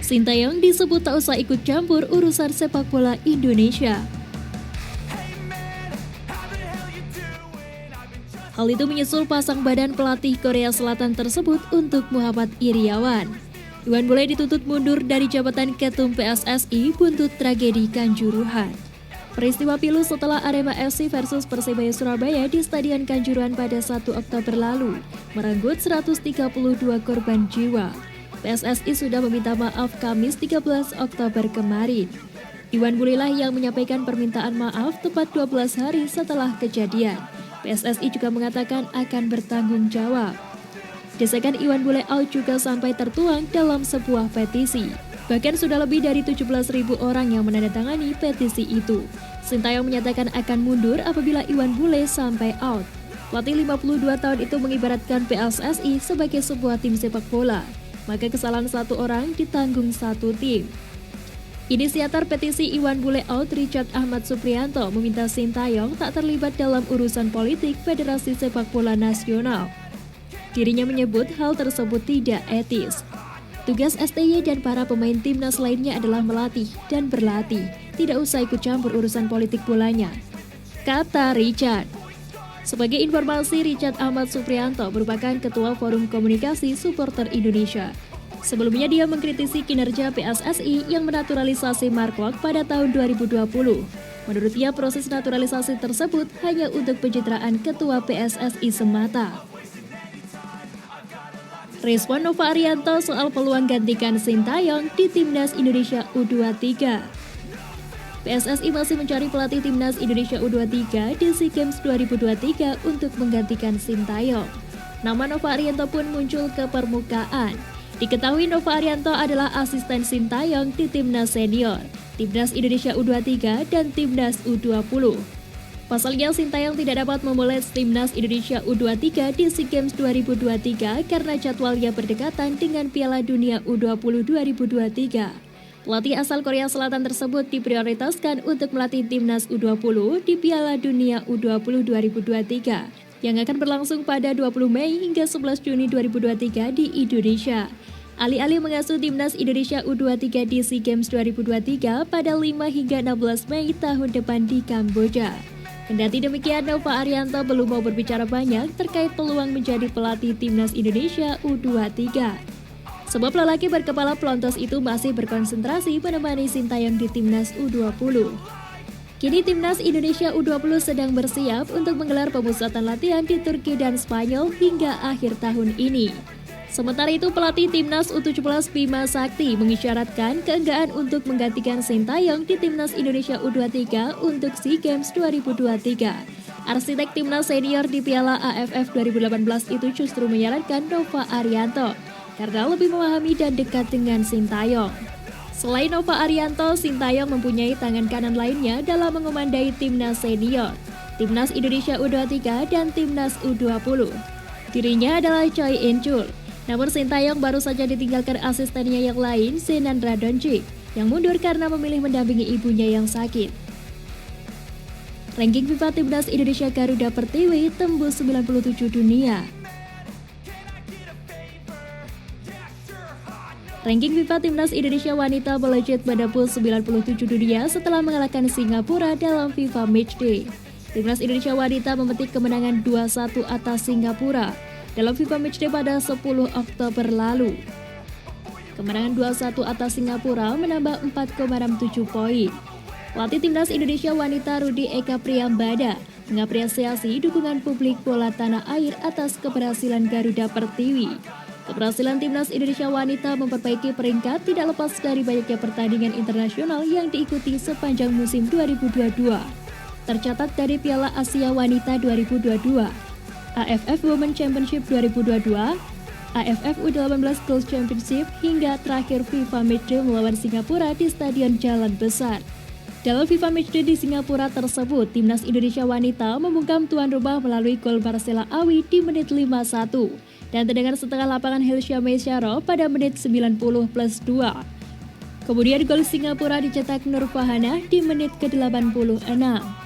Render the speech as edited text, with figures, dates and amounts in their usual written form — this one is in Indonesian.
Sintayong disebut tak usah ikut campur urusan sepak bola Indonesia. Hal itu menyusul pasang badan pelatih Korea Selatan tersebut untuk Muhammad Iriawan. Iwan Bule dituntut mundur dari jabatan Ketum PSSI buntut tragedi Kanjuruhan. Peristiwa pilu setelah Arema FC versus Persebaya Surabaya di Stadion Kanjuruhan pada 1 Oktober lalu merenggut 132 korban jiwa. PSSI sudah meminta maaf Kamis 13 Oktober kemarin. Iwan Bule lah yang menyampaikan permintaan maaf tepat 12 hari setelah kejadian. PSSI juga mengatakan akan bertanggung jawab. Desakan Iwan Bule out juga sampai tertuang dalam sebuah petisi. Bahkan sudah lebih dari 17.000 orang yang menandatangani petisi itu. Sintayong menyatakan akan mundur apabila Iwan Bule sampai out. Pelatih 52 tahun itu mengibaratkan PSSI sebagai sebuah tim sepak bola. Maka kesalahan satu orang ditanggung satu tim. Inisiator petisi Iwan Bule out, Richard Ahmad Supriyanto, meminta Sintayong tak terlibat dalam urusan politik Federasi Sepak Bola Nasional. Dirinya menyebut hal tersebut tidak etis. Tugas STY dan para pemain timnas lainnya adalah melatih dan berlatih, tidak usah ikut campur urusan politik bolanya, kata Richard. Sebagai informasi, Richard Ahmad Supriyanto merupakan Ketua Forum Komunikasi Supporter Indonesia. Sebelumnya dia mengkritisi kinerja PSSI yang menaturalisasi Mark Klok pada tahun 2020. Menurutnya proses naturalisasi tersebut hanya untuk pencitraan Ketua PSSI semata. Respon Nova Arianto soal peluang gantikan Sintayong di Timnas Indonesia U23. PSSI masih mencari pelatih Timnas Indonesia U23 di SEA Games 2023 untuk menggantikan Sintayong. Nama Nova Arianto pun muncul ke permukaan. Diketahui Nova Arianto adalah asisten Sintayong di Timnas Senior, Timnas Indonesia U23 dan Timnas U20. Pasalnya Sintayong tidak dapat memulai Timnas Indonesia U23 di SEA Games 2023 karena jadwalnya berdekatan dengan Piala Dunia U20 2023. Pelatih asal Korea Selatan tersebut diprioritaskan untuk melatih Timnas U20 di Piala Dunia U20 2023 yang akan berlangsung pada 20 Mei hingga 11 Juni 2023 di Indonesia. Alih-alih mengasuh Timnas Indonesia U23 di SEA Games 2023 pada 5 hingga 16 Mei tahun depan di Kamboja. Kendati demikian, Nova Arianto belum mau berbicara banyak terkait peluang menjadi pelatih Timnas Indonesia U23. Sebab lelaki berkepala pelontos itu masih berkonsentrasi menemani Sintayong di Timnas U20. Kini Timnas Indonesia U20 sedang bersiap untuk menggelar pemusatan latihan di Turki dan Spanyol hingga akhir tahun ini. Sementara itu, pelatih Timnas U17 Bima Sakti mengisyaratkan keenggaan untuk menggantikan Sintayong di Timnas Indonesia U23 untuk SEA Games 2023. Arsitek Timnas Senior di Piala AFF 2018 itu justru menyarankan Nova Arianto karena lebih memahami dan dekat dengan Sintayong. Selain Nova Arianto, Sintayong mempunyai tangan kanan lainnya dalam mengomandai Timnas Senior, Timnas Indonesia U23 dan Timnas U20. Dirinya adalah Choi In-chul. Namun Sintayong baru saja ditinggalkan asistennya yang lain, Zenan Radonjic, yang mundur karena memilih mendampingi ibunya yang sakit. Ranking FIFA Timnas Indonesia Garuda Pertiwi tembus 97 dunia. Ranking FIFA Timnas Indonesia Wanita melejit menembus 97 dunia setelah mengalahkan Singapura dalam FIFA Matchday. Timnas Indonesia Wanita memetik kemenangan 2-1 atas Singapura dalam FIFA Matchday pada 10 Oktober lalu. Kemenangan 2-1 atas Singapura menambah 4,67 poin. Pelatih Timnas Indonesia Wanita Rudi Eka Priyambada mengapresiasi dukungan publik bola tanah air atas keberhasilan Garuda Pertiwi. Keberhasilan Timnas Indonesia Wanita memperbaiki peringkat tidak lepas dari banyaknya pertandingan internasional yang diikuti sepanjang musim 2022. Tercatat dari Piala Asia Wanita 2022, AFF Women Championship 2022, AFF U18 Girls Championship hingga terakhir FIFA Matchday melawan Singapura di Stadion Jalan Besar. Dalam FIFA Matchday di Singapura tersebut, Timnas Indonesia Wanita membungkam tuan rumah melalui gol Marcella Awi di menit 51 dan tendangan setengah lapangan Helsha Meisharo pada menit 90+2. Kemudian gol Singapura dicetak Nur Fahana di menit ke-86.